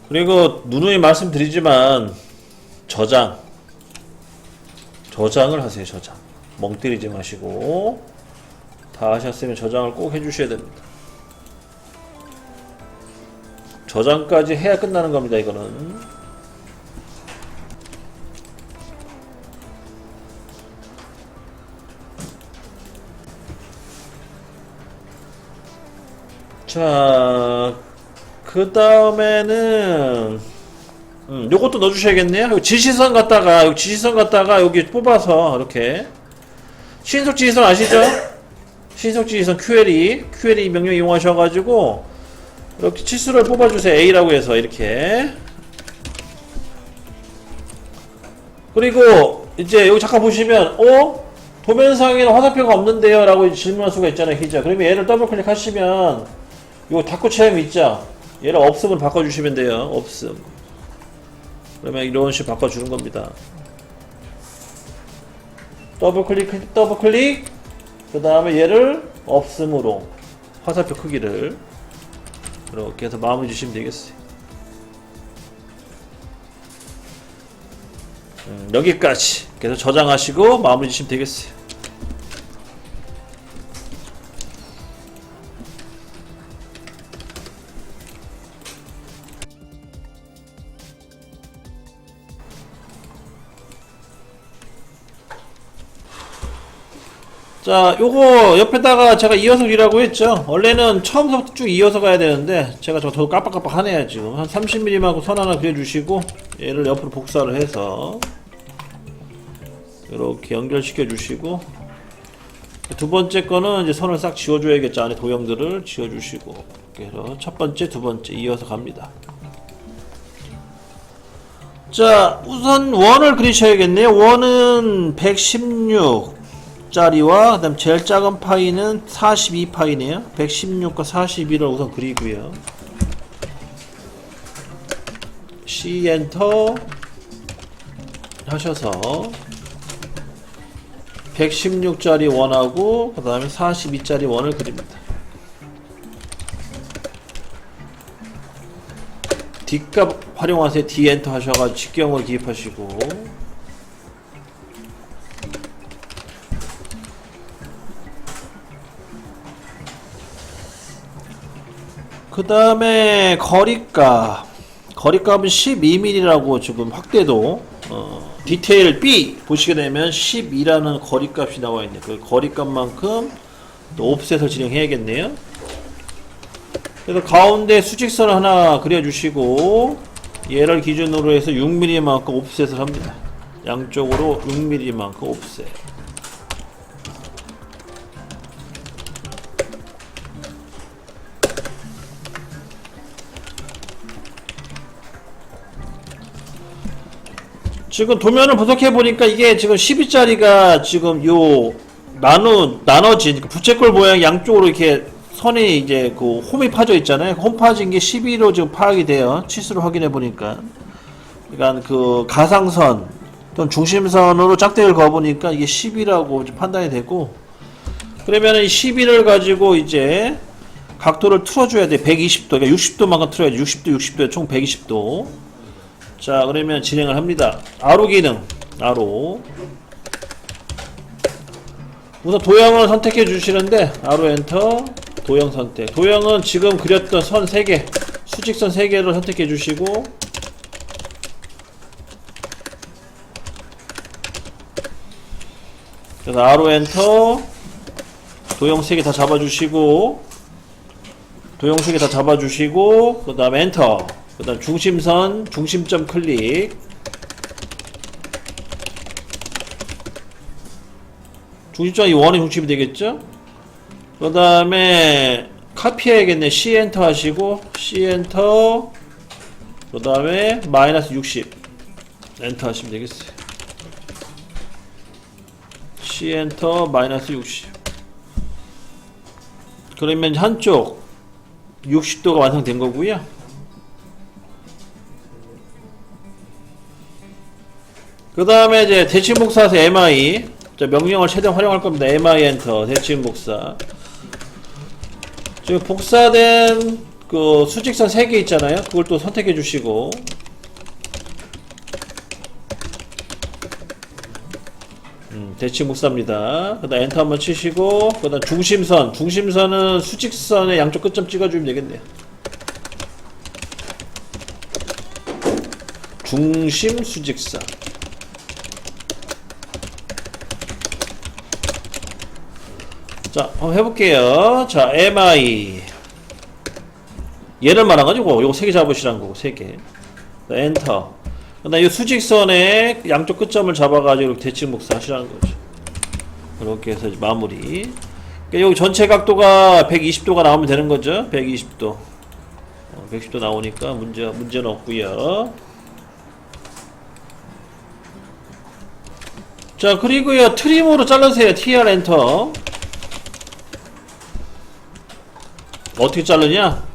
그리고 누누이 말씀드리지만 저장을 하세요. 저장 멍 때리지 마시고 다 하셨으면 저장을 꼭 해주셔야 됩니다. 저장까지 해야 끝나는 겁니다. 이거는 자, 그 다음에는 요것도 넣어주셔야겠네요. 여기 지시선 갖다가 여기 뽑아서 이렇게 신속 지시선 아시죠? 신속 지시선 QLE 명령 이용하셔가지고 이렇게 치수를 뽑아주세요. A라고 해서 이렇게. 그리고 이제 여기 잠깐 보시면 도면상에는 화살표가 없는데요 라고 질문할 수가 있잖아요. 그죠? 그러면 얘를 더블 클릭하시면 요 닫고 체험 있죠? 얘를 없음으로 바꿔주시면 돼요. 없음. 그러면 이런 식으로 바꿔주는 겁니다. 더블 클릭. 그 다음에 얘를 없음으로 화살표 크기를 이렇게 해서 마무리 주시면 되겠어요. 여기까지. 그래서 저장하시고 마무리 주시면 되겠어요. 자, 요거 옆에다가 제가 이어서 그리라고 했죠. 원래는 처음부터 쭉 이어서 가야 되는데 제가 더 깜빡깜빡하네요. 지금 한 30mm만큼 선 하나 그려주시고 얘를 옆으로 복사를 해서 이렇게 연결시켜 주시고 두 번째 거는 이제 선을 싹 지워줘야겠죠. 안에 도형들을 지워주시고 그래서 첫 번째, 두 번째 이어서 갑니다. 자, 우선 원을 그리셔야겠네요. 원은 116 짜리와 그 다음 제일 작은 파이는 42파이네요 116과 42를 우선 그리고요. C 엔터 하셔서 116짜리 원하고 그 다음에 42짜리 원을 그립니다. D값 활용하세요. D 엔터 하셔가지고 직경을 기입하시고 그 다음에 거리값은 12mm라고 지금 확대도 디테일 B 보시게 되면 12라는 거리값이 나와 있네요. 그 거리값만큼 또 옵셋을 진행해야겠네요. 그래서 가운데 수직선을 하나 그려주시고 얘를 기준으로 해서 6mm만큼 옵셋을 합니다. 양쪽으로 6mm만큼 옵셋. 지금 도면을 분석해 보니까 이게 지금 12짜리가 지금 요 나눠진 부채꼴 모양 양쪽으로 이렇게 선이 이제 그 홈이 파져 있잖아요. 홈 파진 게 12로 지금 파악이 돼요. 치수를 확인해 보니까. 그러니까 그 가상선 또는 중심선으로 짝대기를 그어 보니까 이게 10이라고 판단이 되고 그러면은 이 12를 가지고 이제 각도를 틀어줘야 돼. 120도. 그러니까 60도만큼 틀어야지. 60도에 총 120도. 자, 그러면 진행을 합니다. 아로 기능, 아로. 우선 도형을 선택해 주시는데, 아로 엔터, 도형 선택. 도형은 지금 그렸던 선 3개, 수직선 3개를 선택해 주시고, 그래서 아로 엔터, 도형 3개 다 잡아주시고, 그 다음에 엔터. 그 다음 중심선, 중심점 클릭. 중심점이 원의 중심이 되겠죠? 그 다음에 카피해야겠네. C 엔터 하시고 C 엔터 그 다음에 마이너스 60 엔터 하시면 되겠어요. C 엔터 마이너스 60 그러면 한쪽 60도가 완성된 거고요. 그 다음에 이제 대칭 복사해서 MI 명령을 최대한 활용할 겁니다. MI 엔터 대칭 복사. 지금 복사된 그 수직선 3개 있잖아요. 그걸 또 선택해 주시고, 대칭 묵사입니다. 그 다음 엔터 한번 치시고, 그 다음 중심선은 수직선의 양쪽 끝점 찍어주면 되겠네요. 중심 수직선. 자, 한번 해볼게요. 자, MI. 얘를 말한가지고, 요거 3개 잡으시라는 거고, 3개. 엔터. 그 다음 이 수직선의 양쪽 끝점을 잡아가지고 이렇게 대칭 묵사 하시라는 거죠. 이렇게 해서 마무리. 그러니까 여기 전체 각도가 120도가 나오면 되는 거죠. 120도. 110도 나오니까 문제는 없고요. 자, 그리고요, 트림으로 자르세요. TR 엔터. 어떻게 자르냐?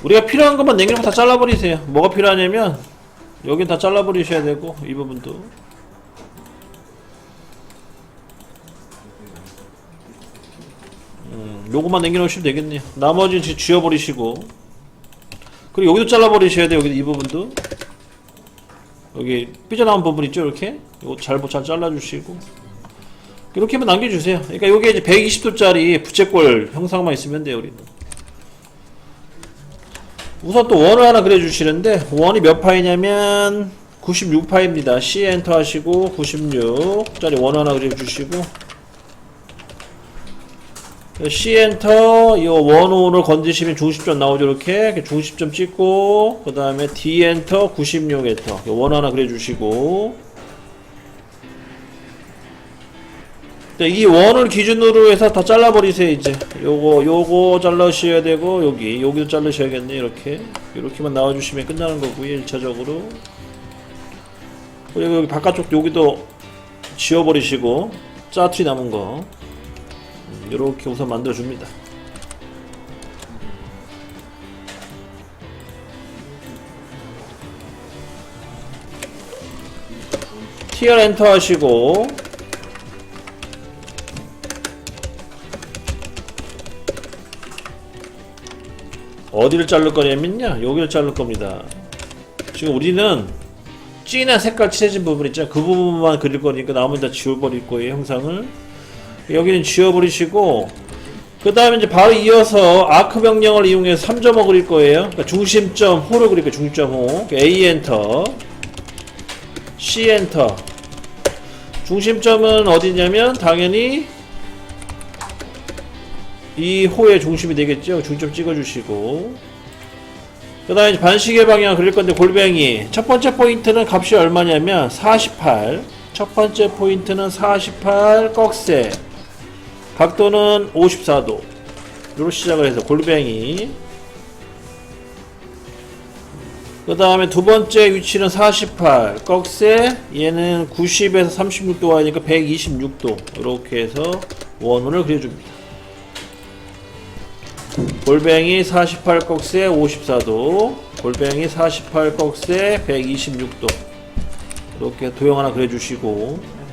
우리가 필요한 것만 냉겨놓고 다 잘라버리세요. 뭐가 필요하냐면, 여긴 다 잘라버리셔야 되고, 이 부분도. 요것만 남겨놓으시면 되겠네요. 나머지는 지금 쥐어버리시고. 그리고 여기도 잘라버리셔야 돼요. 여기 이 부분도. 여기 삐져나온 부분 있죠, 이렇게. 이거 잘 잘라주시고. 이렇게만 남겨주세요. 그러니까 요게 이제 120도짜리 부채꼴 형상만 있으면 돼요, 우리는. 우선 또 원을 하나 그려주시는데, 원이 몇 파이냐면 96파입니다. C 엔터 하시고 96짜리 원 하나 그려주시고, C 엔터 이 원호를 건드시면 중심점 나오죠. 이렇게 중심점 찍고, 그 다음에 D 엔터 96 엔터 원 하나 그려주시고, 이 원을 기준으로 해서 다 잘라버리세요. 이제 요거 잘라셔야 되고, 여기도 자르셔야겠네. 이렇게만 나와주시면 끝나는 거고요. 1차적으로. 그리고 여기 바깥쪽 여기도 지워버리시고, 짜투리 남은 거 이렇게 우선 만들어줍니다. TR 엔터 하시고, 어디를 자를 거냐면요, 여기를 자를 겁니다. 지금 우리는 진한 색깔 칠해진 부분 있잖아요. 그 부분만 그릴 거니까 나머지 다 지워버릴 거예요, 형상을. 여기는 지워버리시고, 그 다음에 이제 바로 이어서 아크 명령을 이용해서 3점호 그릴 거예요. 그러니까 중심점 호를 그릴 거예요. 중심점 호. A 엔터, C 엔터. 중심점은 어디냐면 당연히 이 호의 중심이 되겠죠. 중점 찍어주시고, 그 다음에 반시계 방향 그릴 건데, 골뱅이 첫 번째 포인트는 값이 얼마냐면 48. 첫 번째 포인트는 48 꺽쇠, 각도는 54도. 요로 시작을 해서 골뱅이. 그 다음에 두 번째 위치는 48 꺽쇠, 얘는 90에서 36도 하니까 126도. 이렇게 해서 원을 그려줍니다. 골뱅이 48 꺽쇠 54도, 골뱅이 48 꺽쇠 126도. 이렇게 도형 하나 그려주시고,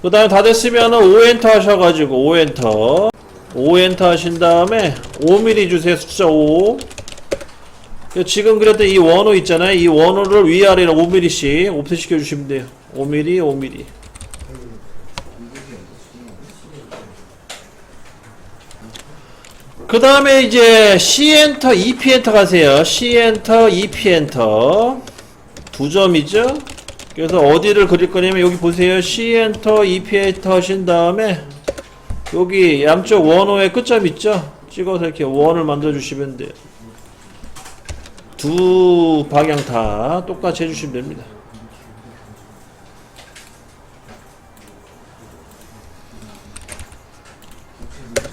그 다음에 다 됐으면은 5엔터 하셔가지고 5엔터 하신 다음에 5mm 주세요. 숫자 5. 지금 그렸던 이 원호 있잖아요. 이 원호를 위아래로 5mm씩 옵셋 시켜주시면 돼요. 5mm, 5mm. 그 다음에 이제 C 엔터, EP 엔터 가세요. C 엔터, EP 엔터. 두 점이죠? 그래서 어디를 그릴 거냐면 여기 보세요. C 엔터, EP 엔터 하신 다음에 여기 양쪽 원호의 끝점 있죠? 찍어서 이렇게 원을 만들어 주시면 돼요. 두 방향 다 똑같이 해주시면 됩니다.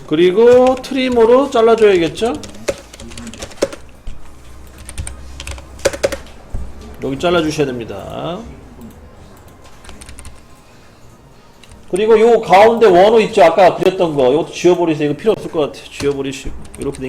그리고 트림으로 잘라줘야겠죠? 여기 잘라주셔야 됩니다. 그리고 요 가운데 원호 있죠? 아까 그렸던 거. 이것도 지워버리세요. 이거 필요 없을 것 같아요. 지워버리시고. 이렇게